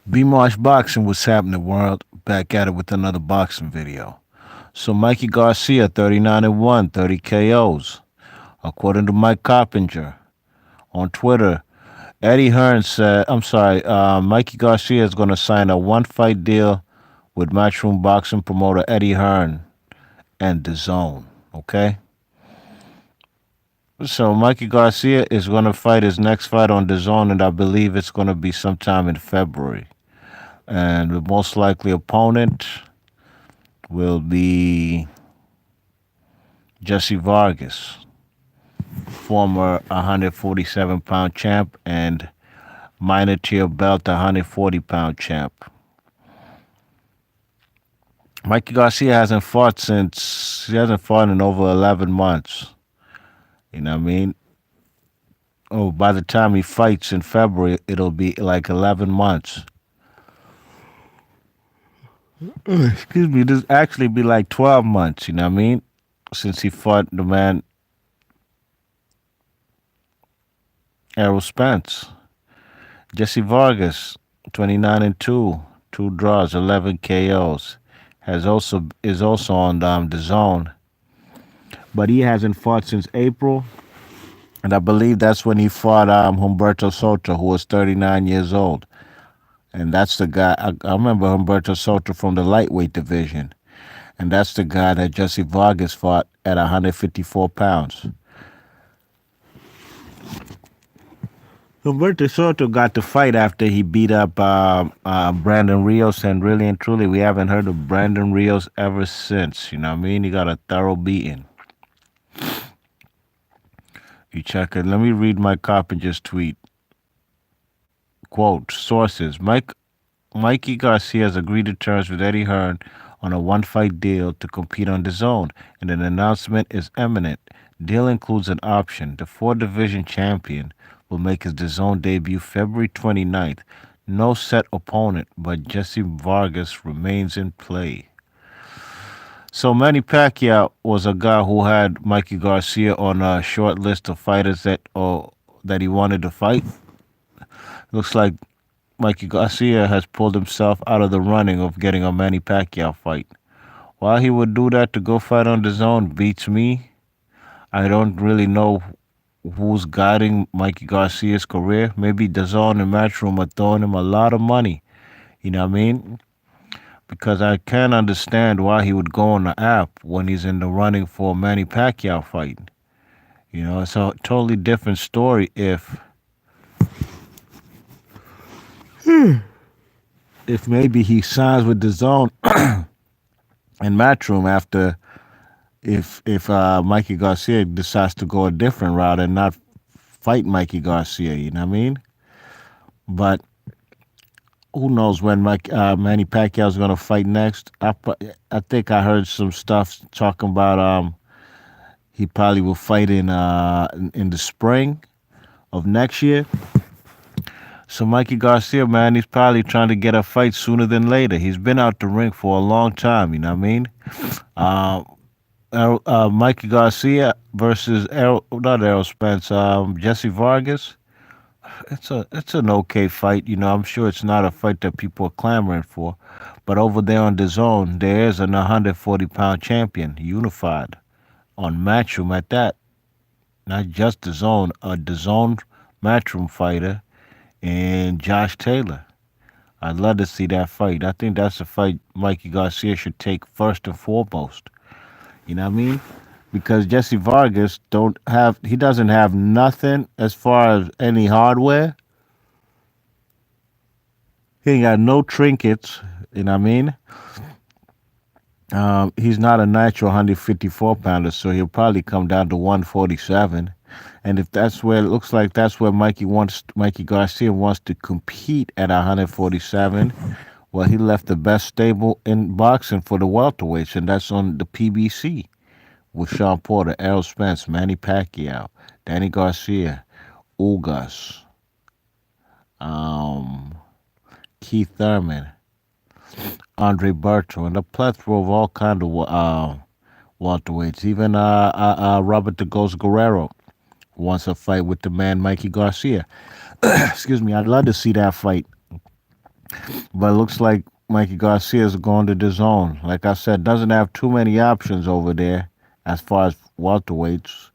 B-Marsh Boxing, what's happening, world? Back at it with another boxing video. So Mikey Garcia, 39-1, 30 KOs. According to Mike Coppinger on Twitter, Eddie Hearn said, Mikey Garcia is going to sign a one-fight deal with Matchroom Boxing promoter Eddie Hearn and Dazn. Okay? So Mikey Garcia is going to fight his next fight on Dazn, and I believe it's going to be sometime in February. And the most likely opponent will be Jesse Vargas, former 147-pound champ and minor tier belt 140-pound champ. Mikey Garcia he hasn't fought in over 11 months. You know what I mean? Oh, by the time he fights in February, it'll be like 11 months. Excuse me, this actually be like 12 months, you know what I mean? Since he fought the man Errol Spence. Jesse Vargas, 29-2, two draws, 11 KOs, is also on the zone, but he hasn't fought since April, and I believe that's when he fought Humberto Soto, who was 39 years old, and that's the guy. I remember Humberto Soto from the lightweight division, and that's the guy that Jesse Vargas fought at 154 pounds. Humberto Soto got the fight after he beat up Brandon Rios, and really and truly, we haven't heard of Brandon Rios ever since. You know what I mean? He got a thorough beating. You check it. Let me read Mike Coppinger's tweet. Quote, sources, Mikey Garcia has agreed to terms with Eddie Hearn on a one-fight deal to compete on DAZN, and an announcement is imminent. Deal includes an option. The four-division champion will make his DAZN debut February 29th. No set opponent, but Jesse Vargas remains in play. So Manny Pacquiao was a guy who had Mikey Garcia on a short list of fighters that he wanted to fight. Looks like Mikey Garcia has pulled himself out of the running of getting a Manny Pacquiao fight. Why he would do that to go fight on DAZN beats me. I don't really know who's guiding Mikey Garcia's career. Maybe DAZN and Matchroom are throwing him a lot of money. You know what I mean? Because I can't understand why he would go on the app when he's in the running for a Manny Pacquiao fight. You know, it's a totally different story if maybe he signs with DAZN and Matchroom after if Mikey Garcia decides to go a different route and not fight Mikey Garcia, you know what I mean? But who knows when Manny Pacquiao is going to fight next? I think I heard some stuff talking about he probably will fight in the spring of next year. So Mikey Garcia, man, he's probably trying to get a fight sooner than later. He's been out the ring for a long time, you know what I mean? Mikey Garcia versus not Errol Spence, Jesse Vargas. It's an okay fight, you know. I'm sure it's not a fight that people are clamoring for, but over there on DAZN, there is an 140-pound champion, unified, on Matchroom at that. Not just DAZN, a DAZN Matchroom fighter, and Josh Taylor. I'd love to see that fight. I think that's a fight Mikey Garcia should take first and foremost. You know what I mean? Because Jesse Vargas doesn't have nothing as far as any hardware. He ain't got no trinkets. You know what I mean? He's not a natural 154 pounder, so he'll probably come down to 147. And if that's where it looks like that's where Mikey Garcia wants to compete at 147, well, he left the best stable in boxing for the welterweights, and that's on the PBC with Sean Porter, Errol Spence, Manny Pacquiao, Danny Garcia, Ugas, um, Keith Thurman, Andre Berto, and a plethora of all kind of welterweights. Even Robert the Ghost Guerrero wants a fight with the man Mikey Garcia. Excuse me, I'd love to see that fight. But it looks like Mikey Garcia is going to the zone. Like I said, doesn't have too many options over there as far as welterweights.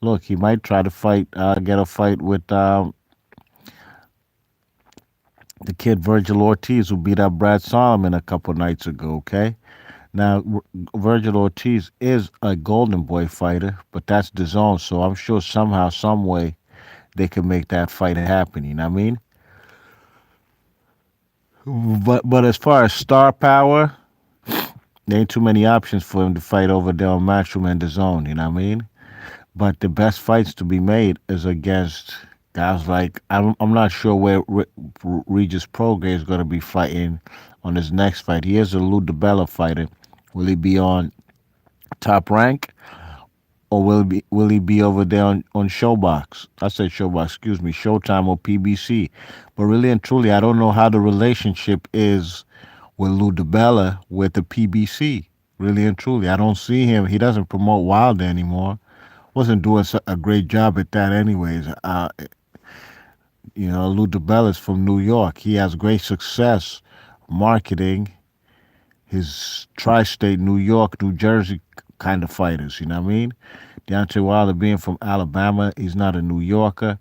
Look, he might try to get a fight with the kid Virgil Ortiz, who beat up Brad Solomon a couple nights ago. Okay, now Virgil Ortiz is a Golden Boy fighter, but that's the zone. So I'm sure somehow, some way, they can make that fight happen. You know what I mean? But as far as star power, there ain't too many options for him to fight over there on Matchroom and the Zone. You know what I mean? But the best fights to be made is against guys like I'm not sure where Regis Prograis is going to be fighting on his next fight. He is a Lou DiBella fighter. Will he be on Top Rank or will he be over there on Showbox? I said Showbox, excuse me, Showtime or PBC. But really and truly, I don't know how the relationship is with Lou DiBella with the PBC. Really and truly, I don't see him. He doesn't promote Wilder anymore. Wasn't doing a great job at that, anyways. Lou DiBella is from New York. He has great success marketing his tri-state New York, New Jersey kind of fighters. You know what I mean? Deontay Wilder being from Alabama, he's not a New Yorker.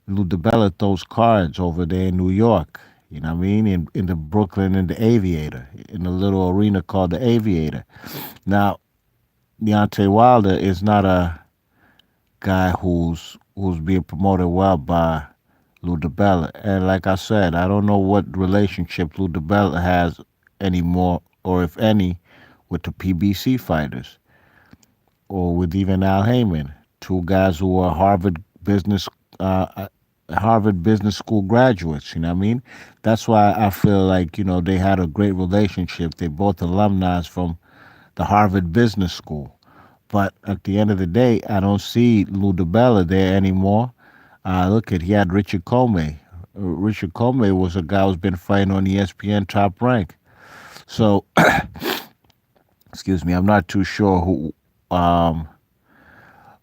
Lou DiBella throws cards over there in New York. You know what I mean? In the Brooklyn, in the Aviator, in the little arena called the Aviator. Now, Deontay Wilder is not a guy who's being promoted well by Lou DiBella. And like I said, I don't know what relationship Lou DiBella has anymore, or if any, with the PBC fighters, or with even Al Heyman, two guys who are uh, Harvard Business School graduates. You know what I mean? That's why I feel like they had a great relationship. They both alumni from the Harvard Business School. But at the end of the day, I don't see Lou DiBella there anymore. Look at he had Richard Comey. Richard Comey was a guy who's been fighting on ESPN Top Rank. So, excuse me, I'm not too sure um,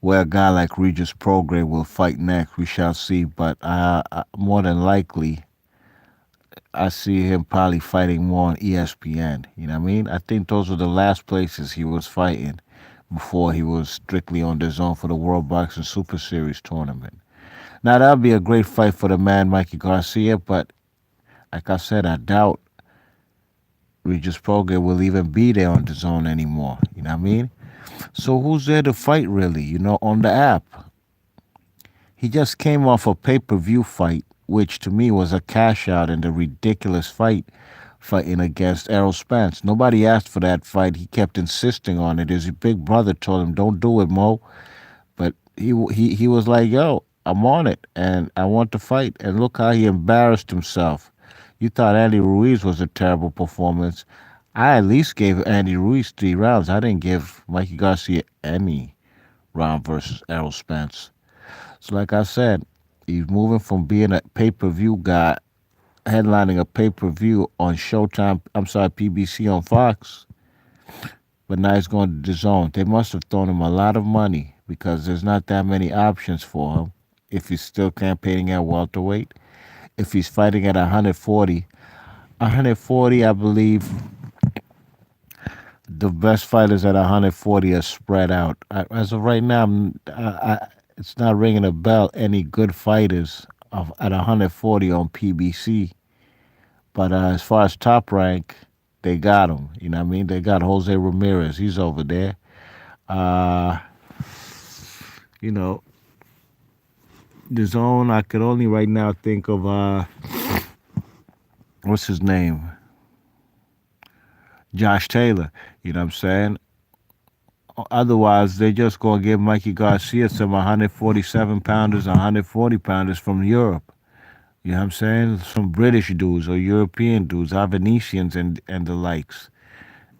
where a guy like Regis Prograis will fight next. We shall see. But more than likely, I see him probably fighting more on ESPN. You know what I mean? I think those were the last places he was fighting before he was strictly on the zone for the World Boxing Super Series tournament. Now that would be a great fight for the man Mikey Garcia, but like I said, I doubt Regis Prograis will even be there on the zone anymore. You know what I mean? So who's there to fight really? On the app, he just came off a pay-per-view fight, which to me was a cash out and a ridiculous fighting against Errol Spence. Nobody asked for that fight. He kept insisting on it. His big brother told him, "Don't do it, Mo." But he was like, "Yo, I'm on it, and I want to fight." And look how he embarrassed himself. You thought Andy Ruiz was a terrible performance. I at least gave Andy Ruiz 3 rounds. I didn't give Mikey Garcia any round versus Errol Spence. So, like I said, he's moving from being a pay per view guy, headlining a pay per view on Showtime. I'm sorry, PBC on Fox. But now he's going to the zone. They must have thrown him a lot of money because there's not that many options for him if he's still campaigning at welterweight. If he's fighting at 140, I believe the best fighters at 140 are spread out. As of right now, it's not ringing a bell any good fighters at 140 on PBC. But as far as top rank, they got him. You know what I mean? They got Jose Ramirez. He's over there. Uh, you know, the zone, I could only right now think of, what's his name? Josh Taylor. You know what I'm saying? Otherwise, they just going to give Mikey Garcia some 147 pounders, 140 pounders from Europe. You know what I'm saying? Some British dudes or European dudes, Venetians and the likes.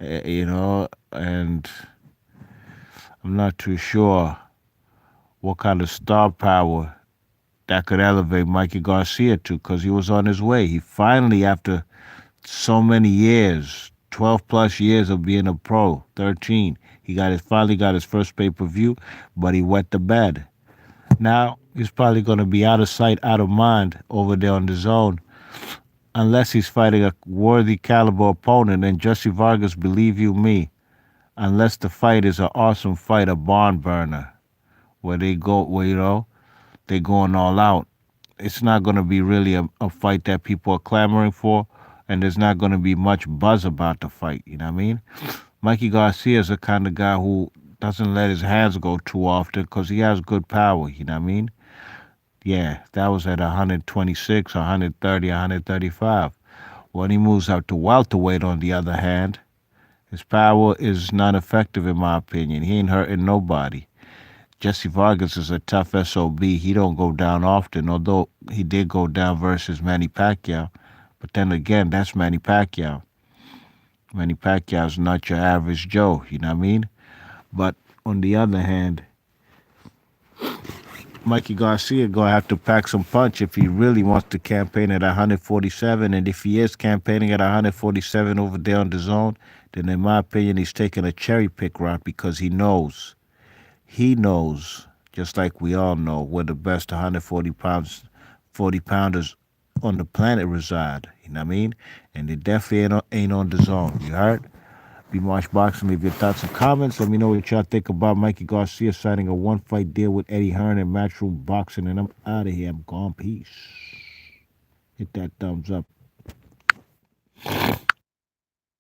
And I'm not too sure what kind of star power that could elevate Mikey Garcia to because he was on his way. He finally, after so many years, 12 plus years of being a pro, 13, finally got his first pay-per-view, but he wet the bed. Now he's probably going to be out of sight, out of mind over there on the zone unless he's fighting a worthy caliber opponent. And Jesse Vargas, believe you me, unless the fight is an awesome fight, a barn burner, where they go, where they going all out. It's not going to be really a fight that people are clamoring for, and there's not going to be much buzz about the fight. You know what I mean? Mikey Garcia is the kind of guy who doesn't let his hands go too often because he has good power. You know what I mean? Yeah, that was at 126, 130, 135. When he moves up to welterweight, on the other hand, his power is not effective in my opinion. He ain't hurting nobody. Jesse Vargas is a tough SOB. He don't go down often, although he did go down versus Manny Pacquiao. But then again, that's Manny Pacquiao. Manny Pacquiao's not your average Joe, you know what I mean? But on the other hand, Mikey Garcia gonna have to pack some punch if he really wants to campaign at 147. And if he is campaigning at 147 over there on the zone, then in my opinion, he's taking a cherry pick route because he knows, just like we all know, where the best 140 pounds, 40 pounders on the planet reside. You know what I mean? And they definitely ain't on the zone. You heard? Be Marsh Boxing. Leave your thoughts and comments. Let me know what y'all think about Mikey Garcia signing a one fight deal with Eddie Hearn and Matchroom Boxing. And I'm out of here. I'm gone. Peace. Hit that thumbs up.